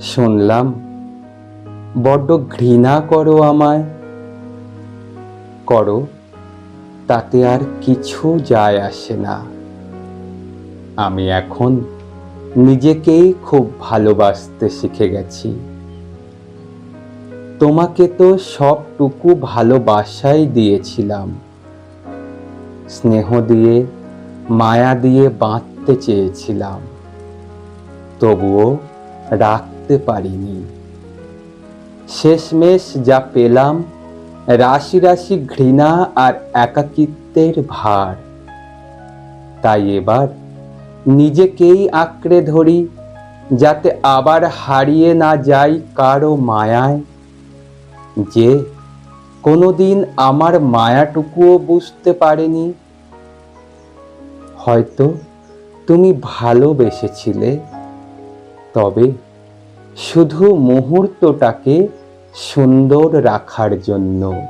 শুনলাম বড্ড ঘৃণা করো আমায়। করো, তাতে আর কিছু যায় আসে না। আমি এখন নিজেকেই খুব ভালোবাসতে শিখে গেছি। তোমাকে তো সবটুকু ভালোবাসাই দিয়েছিলাম, স্নেহ দিয়ে, মায়া দিয়ে বাঁধতে চেয়েছিলাম, তবুও রাখতে পারিনি। শেষমেশ যা পেলাম, রাশি রাশি ঘৃণা আর একাকিত্বের ভার। তাই এবার নিজেকেই আঁকড়ে ধরি, যাতে আবার হারিয়ে না যাই কারো মায়ায়, যে কোনোদিন আমার মায়াটুকুও বুঝতে পারেনি। হয়তো তুমি ভালোবেসেছিলে, তবে শুধু মুহূর্তটাকে সুন্দর রাখার জন্য।